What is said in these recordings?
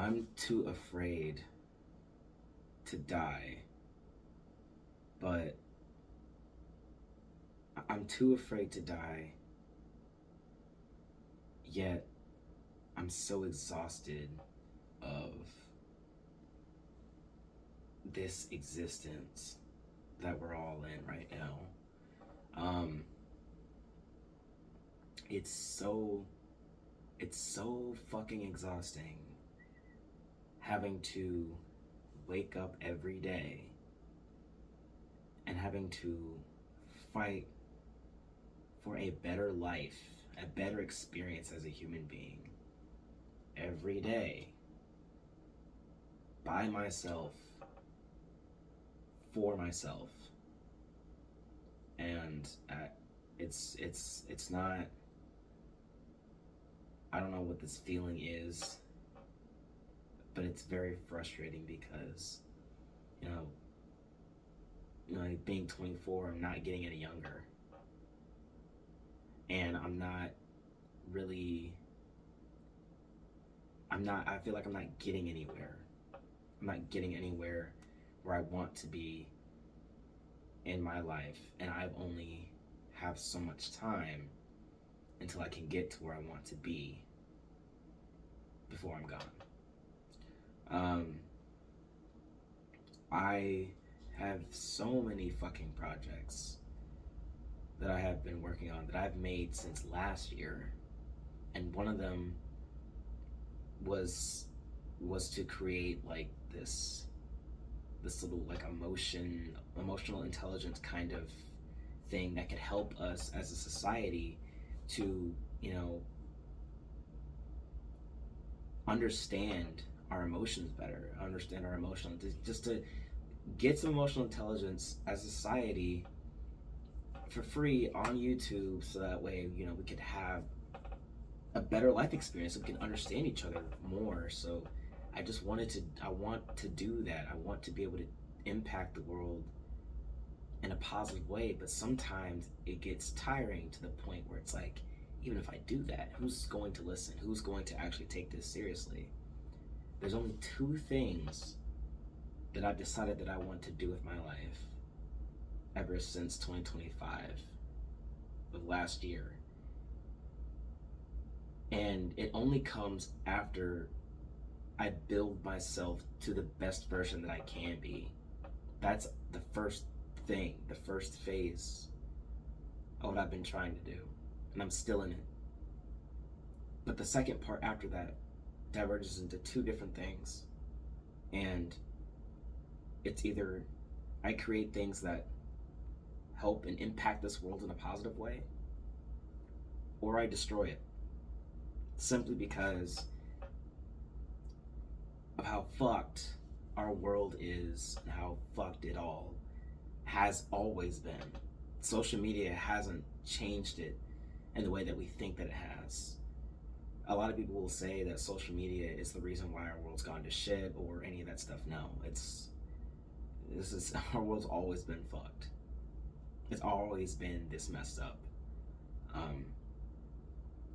I'm too afraid to die, but I'm too afraid to die, yet I'm so exhausted of this existence that we're all in right now. Um, it's so it's so fucking exhausting having to wake up every day and having to fight for a better life, a better experience as a human being every day by myself, for myself. And it's not, I don't know what this feeling is, but it's very frustrating because you know like being 24, I'm not getting any younger, and really I feel like I'm not getting anywhere. I'm not getting anywhere where I want to be in my life, and I've only have so much time until I can get to where I want to be before I'm gone. Um, I have so many fucking projects that I have been working on that I've made since last year, and one of them was to create like this little like emotional intelligence kind of thing that could help us as a society to understand our emotions better, understand our emotional, just to get some emotional intelligence as a society for free on YouTube, so that way we could have a better life experience, so we can understand each other more. So I want to do that. I want to be able to impact the world in a positive way, but sometimes it gets tiring to the point where it's like, even if I do that, who's going to listen? Who's going to actually take this seriously? There's only two things that I've decided that I want to do with my life ever since 2025 of last year. And it only comes after I build myself to the best version that I can be. That's the first thing, the first phase of what I've been trying to do. And I'm still in it. But the second part after that diverges into two different things. And it's either I create things that help and impact this world in a positive way, or I destroy it. Simply because of how fucked our world is and how fucked it all has always been. Social media hasn't changed it in the way that we think that it has. A lot of people will say that social media is the reason why our world's gone to shit or any of that stuff. No, our world's always been fucked. It's always been this messed up,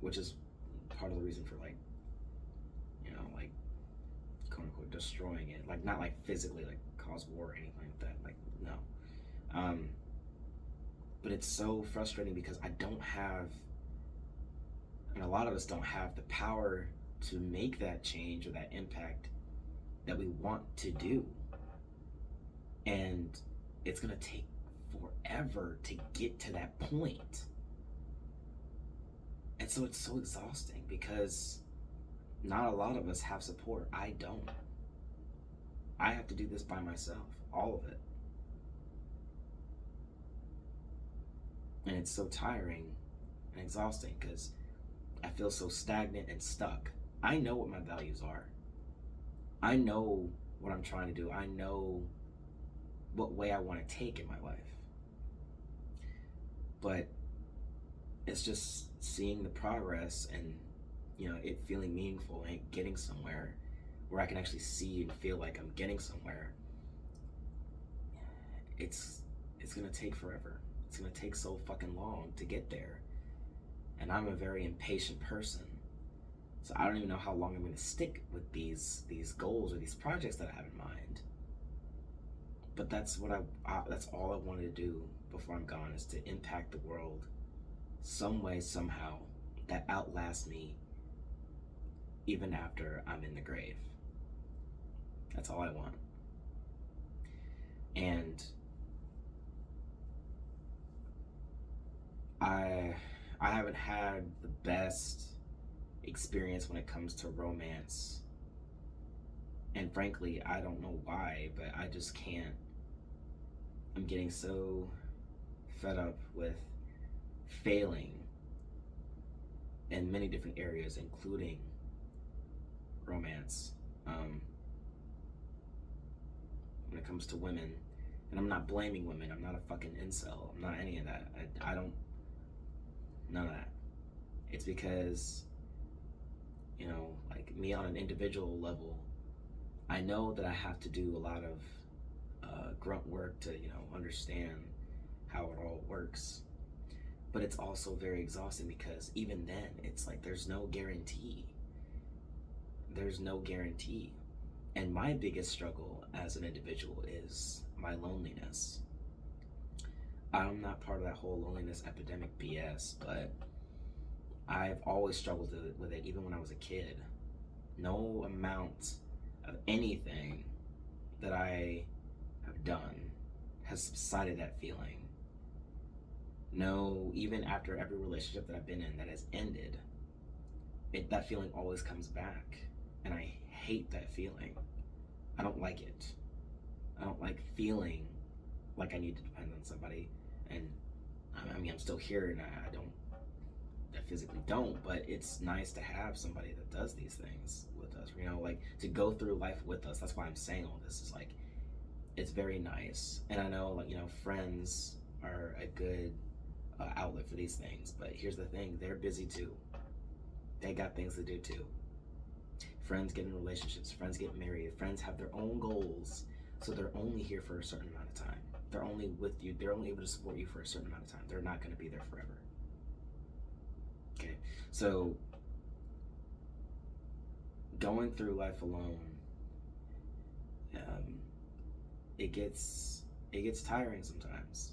which is part of the reason for like quote unquote destroying it. Like not like physically like cause war or anything like that. Like no. But it's so frustrating because I don't have, and a lot of us don't have the power to make that change or that impact that we want to do. And it's gonna take forever to get to that point. And so it's so exhausting because not a lot of us have support. I don't. I have to do this by myself, all of it. And it's so tiring and exhausting because I feel so stagnant and stuck. I know what my values are. I know what I'm trying to do. I know what way I want to take in my life. But it's just seeing the progress and it feeling meaningful and getting somewhere where I can actually see and feel like I'm getting somewhere. It's gonna take forever. It's gonna take so fucking long to get there. And I'm a very impatient person. So I don't even know how long I'm going to stick with these goals or these projects that I have in mind. But that's what that's all I want to do before I'm gone, is to impact the world some way, somehow, that outlasts me even after I'm in the grave. That's all I want. And I haven't had the best experience when it comes to romance. And frankly, I don't know why, but I just can't. I'm getting so fed up with failing in many different areas, including romance. When it comes to women, and I'm not blaming women. I'm not a fucking incel. I'm not any of that. I don't. None of that. It's because, like me on an individual level, I know that I have to do a lot of grunt work to, understand how it all works. But it's also very exhausting, because even then, it's like there's no guarantee. There's no guarantee. And my biggest struggle as an individual is my loneliness. I'm not part of that whole loneliness epidemic BS, but I've always struggled with it, even when I was a kid. No amount of anything that I have done has subsided that feeling. No, even after every relationship that I've been in that has ended, that feeling always comes back. And I hate that feeling. I don't like it. I don't like feeling like I need to depend on somebody. And I mean, I'm still here, and I physically don't, but it's nice to have somebody that does these things with us, like to go through life with us. That's why I'm saying all this, is like, it's very nice. And I know, like, friends are a good outlet for these things, but here's the thing, they're busy too. They got things to do too. Friends get in relationships, friends get married, friends have their own goals, so they're only here for a certain amount of time. They're only with you, they're only able to support you for a certain amount of time. They're not going to be there forever. Okay, so going through life alone, it gets tiring sometimes.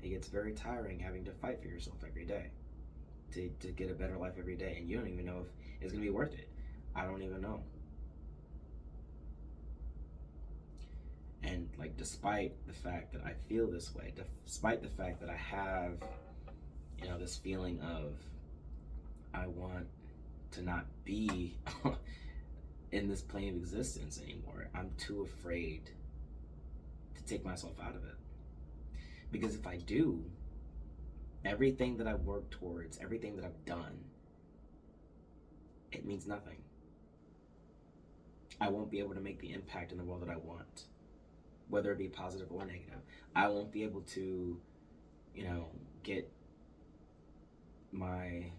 It gets very tiring having to fight for yourself every day to get a better life every day, and you don't even know if it's going to be worth it. I don't even know. And like, despite the fact that I feel this way, despite the fact that I have, this feeling of, I want to not be in this plane of existence anymore, I'm too afraid to take myself out of it. Because if I do, everything that I've worked towards, everything that I've done, it means nothing. I won't be able to make the impact in the world that I want, whether it be positive or negative. I won't be able to, get my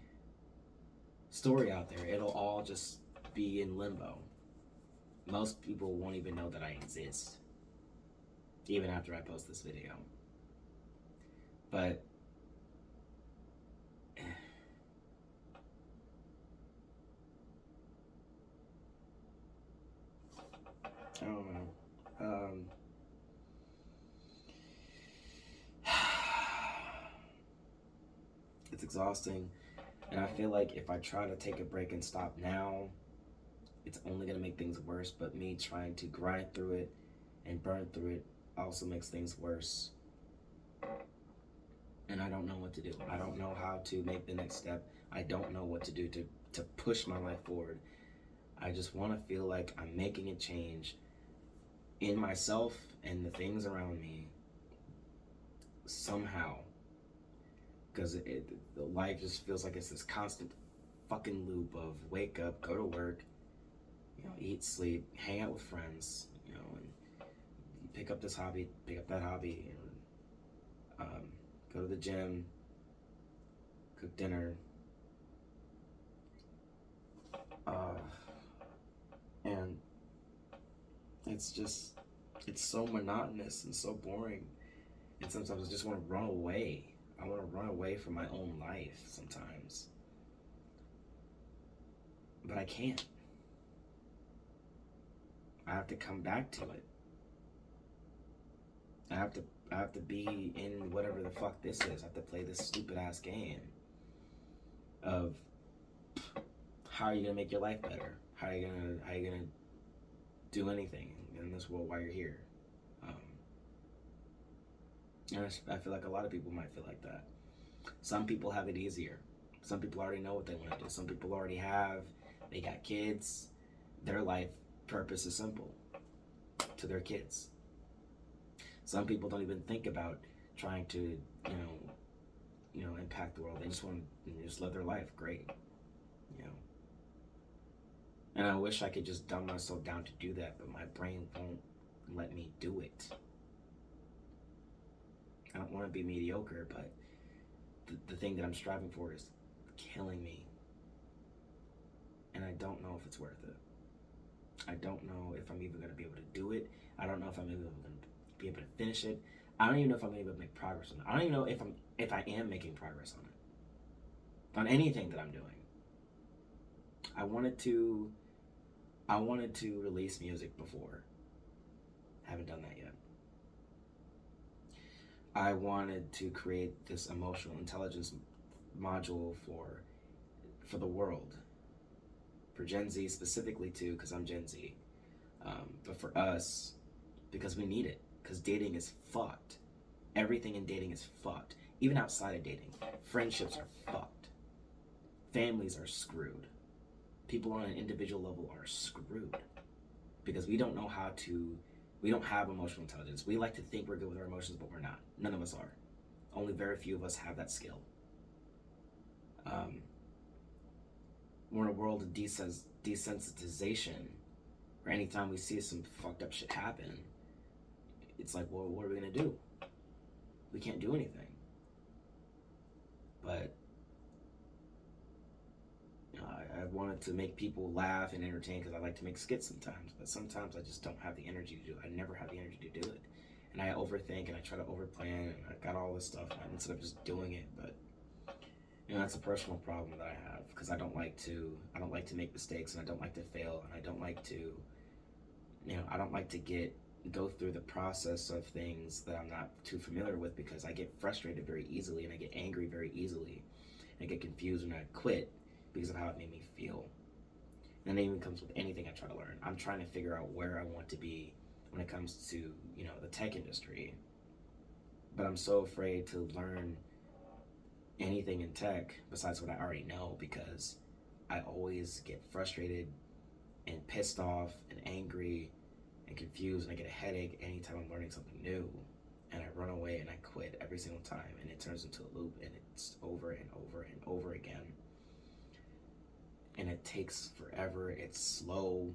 story out there. It'll all just be in limbo. Most people won't even know that I exist, even after I post this video. But I don't know. It's exhausting, and I feel like if I try to take a break and stop now, it's only going to make things worse. But me trying to grind through it and burn through it also makes things worse. And I don't know what to do. I don't know how to make the next step. I don't know what to do to push my life forward. I just want to feel like I'm making a change in myself and the things around me somehow. Because life just feels like it's this constant fucking loop of wake up, go to work, eat, sleep, hang out with friends, and pick up this hobby, pick up that hobby, and go to the gym, cook dinner, and it's so monotonous and so boring, and sometimes I just want to run away. I want to run away from my own life sometimes. but I can't. I have to come back to it. I have to I have to be in whatever the fuck this is. I have to play this stupid ass game of how are you gonna make your life better? How are you gonna do anything in this world while you're here? Um, and I feel like a lot of people might feel like that. Some people have it easier. Some people already know what they want to do. Some people already they got kids. Their life purpose is simple to their kids. Some people don't even think about trying to, impact the world. They just want to just live their life. Great, you know. And I wish I could just dumb myself down to do that, but my brain won't let me do it. I don't want to be mediocre, but the thing that I'm striving for is killing me. And I don't know if it's worth it. I don't know if I'm even going to be able to do it. I don't know if I'm even going to be able to finish it. I don't even know if I'm going to be able to make progress on it. I don't even know if I am making progress on it. On anything that I'm doing. I wanted to release music before. Haven't done that yet. I wanted to create this emotional intelligence module for the world. For Gen Z specifically too, because I'm Gen Z. But for us, because we need it. Because dating is fucked. Everything in dating is fucked. Even outside of dating. Friendships are fucked. Families are screwed. People on an individual level are screwed. Because we don't have emotional intelligence. We like to think we're good with our emotions, but we're not. None of us are. Only very few of us have that skill. We're in a world of desensitization, where anytime we see some fucked up shit happen, it's like, well, what are we gonna do? We can't do anything. But I wanted to make people laugh and entertain because I like to make skits sometimes, but sometimes I just don't have the energy to do it. I never have the energy to do it. And I overthink and I try to overplan and I got all this stuff instead of just doing it. But that's a personal problem that I have because I don't like to make mistakes and I don't like to fail and I don't like to go through the process of things that I'm not too familiar with because I get frustrated very easily and I get angry very easily. And I get confused when I quit because of how it made me feel. And it even comes with anything I try to learn. I'm trying to figure out where I want to be when it comes to, the tech industry. But I'm so afraid to learn anything in tech besides what I already know because I always get frustrated and pissed off and angry and confused and I get a headache anytime I'm learning something new. And I run away and I quit every single time and it turns into a loop and it's over and over and over again. And it takes forever, it's slow,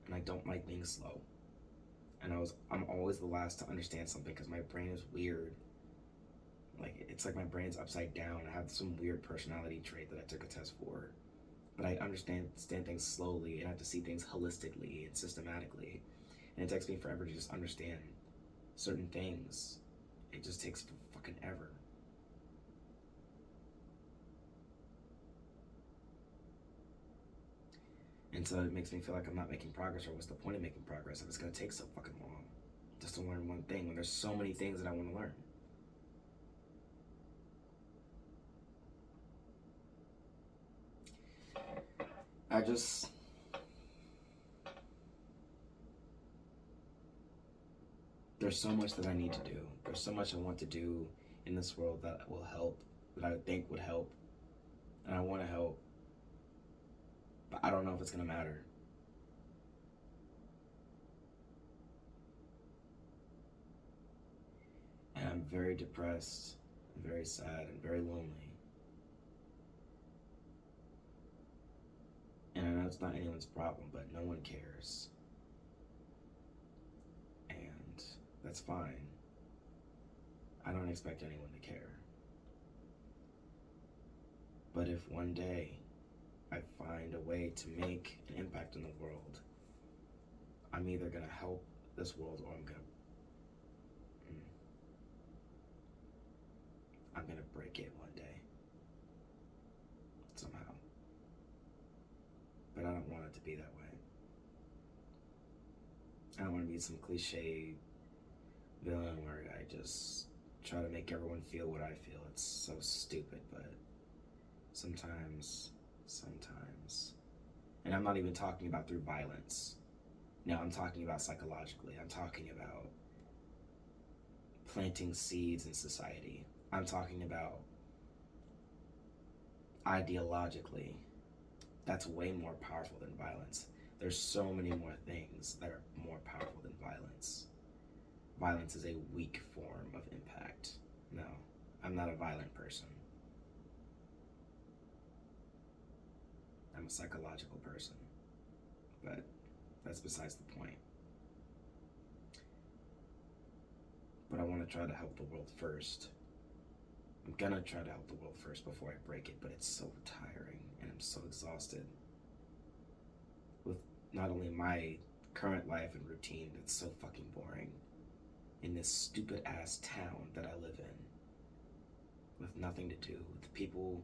and I don't like being slow. And I'm always the last to understand something because my brain is weird. Like, it's like my brain's upside down. I have some weird personality trait that I took a test for. But I understand things slowly, and I have to see things holistically and systematically. And it takes me forever to just understand certain things. It just takes fucking ever. And so it makes me feel like I'm not making progress, or what's the point of making progress if it's going to take so fucking long just to learn one thing when there's so many things that I want to learn. There's so much that I need to do. There's so much I want to do in this world that will help, that I think would help, and I want to help, but I don't know if it's going to matter. And I'm very depressed, and very sad, and very lonely. And I know it's not anyone's problem, but no one cares. And that's fine. I don't expect anyone to care. But if one day I find a way to make an impact in the world, I'm either going to help this world or I'm going to break it one day. Somehow. But want it to be that way. I don't want to be some cliche villain where I just try to make everyone feel what I feel. It's so stupid, but sometimes, and I'm not even talking about through violence. No, I'm talking about psychologically. I'm talking about planting seeds in society. I'm talking about ideologically. That's way more powerful than violence. There's so many more things that are more powerful than violence. Violence is a weak form of impact. No, I'm not a violent person. I'm a psychological person. But that's besides the point. But I want to try to help the world first. I'm gonna try to help the world first before I break it, but it's so tiring and I'm so exhausted with not only my current life and routine that's so fucking boring in this stupid ass town that I live in with nothing to do, with people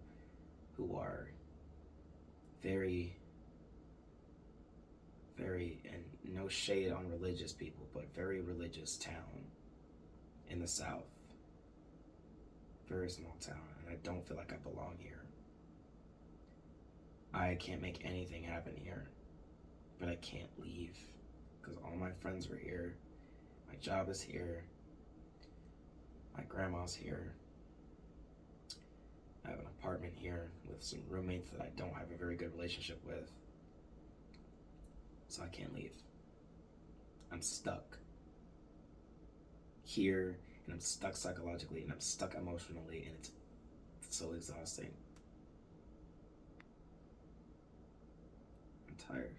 who are very, and no shade on religious people, but very religious town in the South. Very small town, and I don't feel like I belong here. I can't make anything happen here, but I can't leave because all my friends are here, my job is here, my grandma's here, I have an apartment here with some roommates that I don't have a very good relationship with, so I can't leave. I'm stuck here, and I'm stuck psychologically, and I'm stuck emotionally, and it's so exhausting. I'm tired.